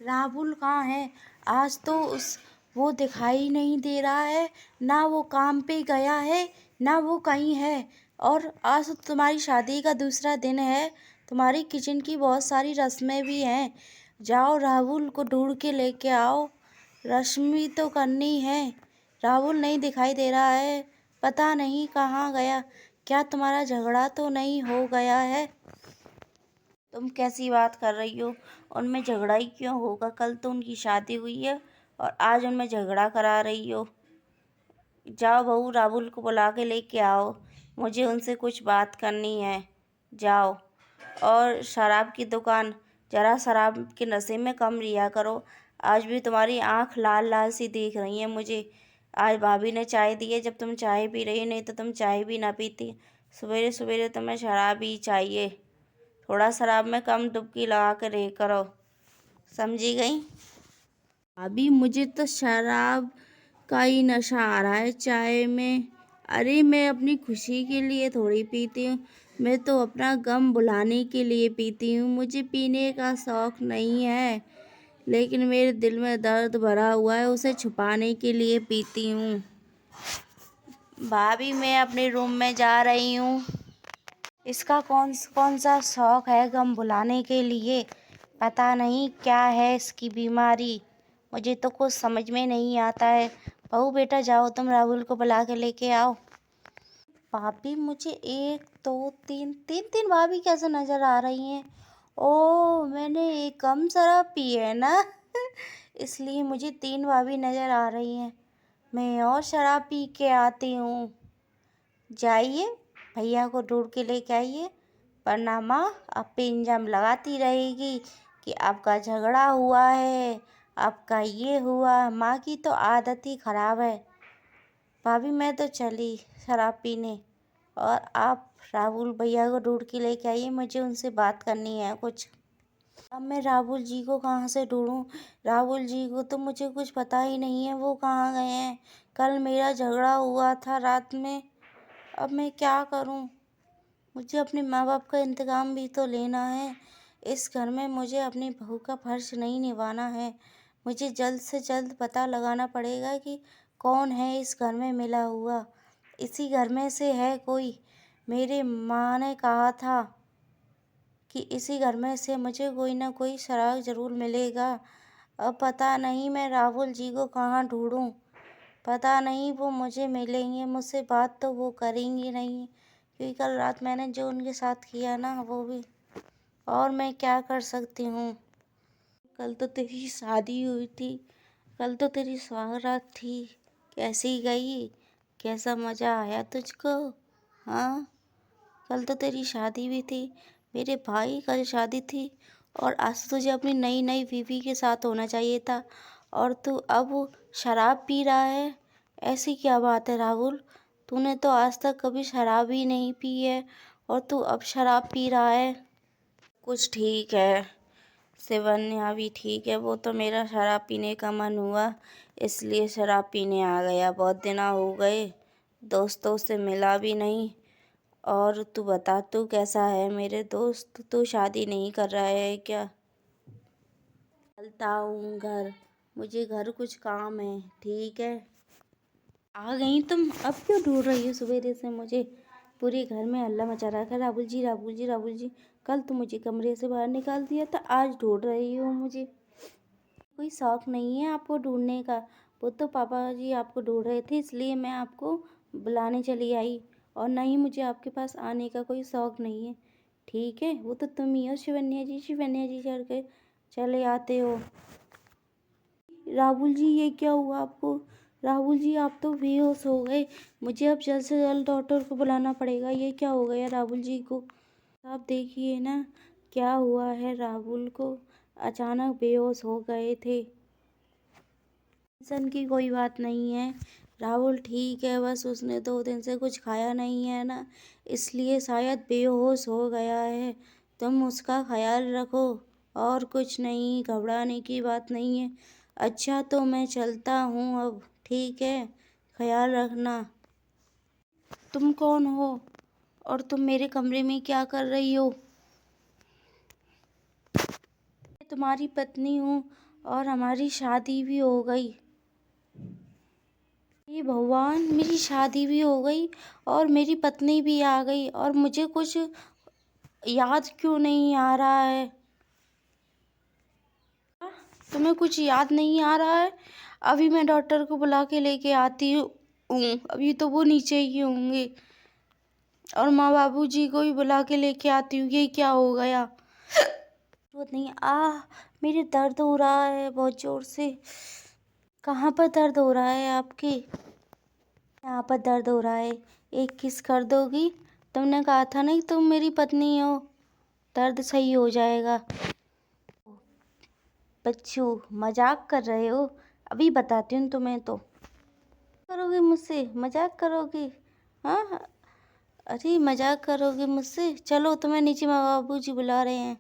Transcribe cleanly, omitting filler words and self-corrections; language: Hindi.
राहुल कहाँ है? आज तो वो दिखाई नहीं दे रहा है। ना वो काम पे गया है, ना वो कहीं है। और आज तो तुम्हारी शादी का दूसरा दिन है। तुम्हारी किचन की बहुत सारी रस्में भी हैं। जाओ राहुल को ढूंढ के लेके आओ। रश्मि तो करनी है। राहुल नहीं दिखाई दे रहा है। पता नहीं कहाँ गया। क्या तुम्हारा झगड़ा तो नहीं हो गया है? तुम कैसी बात कर रही हो? उनमें झगड़ा ही क्यों होगा? कल तो उनकी शादी हुई है और आज उनमें झगड़ा करा रही हो। जाओ बहू, राहुल को बुला के लेके आओ। मुझे उनसे कुछ बात करनी है। जाओ। और शराब की दुकान, जरा शराब के नशे में कम रिया करो। आज भी तुम्हारी आंख लाल लाल सी दिख रही है मुझे। आज भाभी ने चाय दी है, जब तुम चाय पी रही हो, नहीं तो तुम चाय भी ना पीती। सवेरे सवेरे तुम्हें शराब ही चाहिए। थोड़ा शराब में कम डुबकी लगा के रह करो, समझी गई? अभी मुझे तो शराब का ही नशा आ रहा है चाय में। अरे मैं अपनी खुशी के लिए थोड़ी पीती हूँ। मैं तो अपना गम भुलाने के लिए पीती हूँ। मुझे पीने का शौक नहीं है, लेकिन मेरे दिल में दर्द भरा हुआ है, उसे छुपाने के लिए पीती हूँ। भाभी मैं अपने रूम में जा रही हूँ। इसका कौन कौन सा शौक है गम भुलाने के लिए? पता नहीं क्या है इसकी बीमारी। मुझे तो कुछ समझ में नहीं आता है। बहू बेटा जाओ, तुम राहुल को बुला के लेके आओ। भाभी मुझे एक दो तीन तीन तीन भाभी कैसे नजर आ रही हैं? ओ, मैंने एक कम शराब पी है ना इसलिए मुझे तीन भाभी नजर आ रही हैं। मैं और शराब पी के आती हूँ। जाइए, भैया को ढूंढ के लेके आइए, वरना माँ अब पे इंजाम लगाती रहेगी कि आपका झगड़ा हुआ है, आपका ये हुआ। माँ की तो आदत ही खराब है। भाभी मैं तो चली शराब पीने, और आप राहुल भैया को ढूंढ के लेके आइए, मुझे उनसे बात करनी है कुछ। अब मैं राहुल जी को कहाँ से ढूंढूं? राहुल जी को तो मुझे कुछ पता ही नहीं है, वो कहाँ गए हैं? कल मेरा झगड़ा हुआ था रात में। अब मैं क्या करूं? मुझे अपने माँ बाप का इंतकाम भी तो लेना है। इस घर में मुझे अपनी बहू का फर्ज नहीं निभाना है। मुझे जल्द से जल्द पता लगाना पड़ेगा कि कौन है इस घर में मिला हुआ। इसी घर में से है कोई। मेरी माँ ने कहा था कि इसी घर में से मुझे कोई ना कोई सुराग ज़रूर मिलेगा। अब पता नहीं मैं राहुल जी को कहाँ ढूंढूं। पता नहीं वो मुझे मिलेंगे, मुझसे बात तो वो करेंगी नहीं, क्योंकि कल रात मैंने जो उनके साथ किया ना वो भी। और मैं क्या कर सकती हूँ? कल तो तेरी शादी हुई थी, कल तो तेरी सौगात थी। कैसी गई? कैसा मज़ा आया तुझको? हाँ, कल तो तेरी शादी भी थी। मेरे भाई कल शादी थी, और आज तो तुझे अपनी नई नई बीवी के साथ होना चाहिए था, और तू अब शराब पी रहा है। ऐसी क्या बात है राहुल? तूने तो आज तक कभी शराब ही नहीं पी है, और तू अब शराब पी रहा है। कुछ ठीक है, शिवन्या भी ठीक है। वो तो मेरा शराब पीने का मन हुआ, इसलिए शराब पीने आ गया। बहुत दिन हो गए, दोस्तों से मिला भी नहीं। और तू बता, तू कैसा है मेरे दोस्त? तू शादी नहीं कर रहा है क्या? चलता हूँ घर, मुझे घर कुछ काम है। ठीक है। आ गई तुम? अब क्यों ढूंढ रही हो सवेरे से मुझे? पूरे घर में हल्ला मचा रखा है, राहुल जी राहुल जी राहुल जी। कल तो मुझे कमरे से बाहर निकाल दिया था, आज ढूंढ रही हो मुझे? कोई शौक नहीं है आपको ढूंढने का। वो तो पापा जी आपको ढूंढ रहे थे, इसलिए मैं आपको बुलाने चली आई। और नहीं, मुझे आपके पास आने का कोई शौक नहीं है। ठीक है, वो तो तुम ही हो शिवन्या जी चढ़ के चले आते हो। राहुल जी ये क्या हुआ आपको? राहुल जी आप तो बेहोश हो गए। मुझे अब जल्द से जल्द डॉक्टर को बुलाना पड़ेगा। ये क्या हो गया राहुल जी को? आप देखिए ना क्या हुआ है राहुल को। अचानक बेहोश हो गए थे। टेंशन की कोई बात नहीं है, राहुल ठीक है। बस उसने 2 दिन से कुछ खाया नहीं है ना, इसलिए शायद बेहोश हो गया है। तुम उसका ख्याल रखो, और कुछ नहीं, घबराने की बात नहीं है। अच्छा तो मैं चलता हूँ अब, ठीक है? ख्याल रखना। तुम कौन हो, और तुम मेरे कमरे में क्या कर रही हो? मैं तुम्हारी पत्नी हूँ, और हमारी शादी भी हो गई। हे भगवान, मेरी शादी भी हो गई और मेरी पत्नी भी आ गई और मुझे कुछ याद क्यों नहीं आ रहा है? तुम्हें कुछ याद नहीं आ रहा है? अभी मैं डॉक्टर को बुला के लेके आती हूँ। अभी तो वो नीचे ही होंगे और माँ बाबूजी को भी बुला के लेके आती हूँ। ये क्या हो गया? वो नहीं, मेरे दर्द हो रहा है बहुत जोर से। कहाँ पर दर्द हो रहा है आपके? यहाँ पर दर्द हो रहा है। एक किस कर दोगी? तुमने कहा था नहीं तुम मेरी पत्नी हो, दर्द सही हो जाएगा। बच्चू, मजाक कर रहे हो? अभी बताती हूँ तुम्हें। तो करोगे मुझसे? मजाक करोगे? हाँ, अरे मजाक करोगे मुझसे? चलो, तुम्हें नीचे माँ बाबूजी बुला रहे हैं।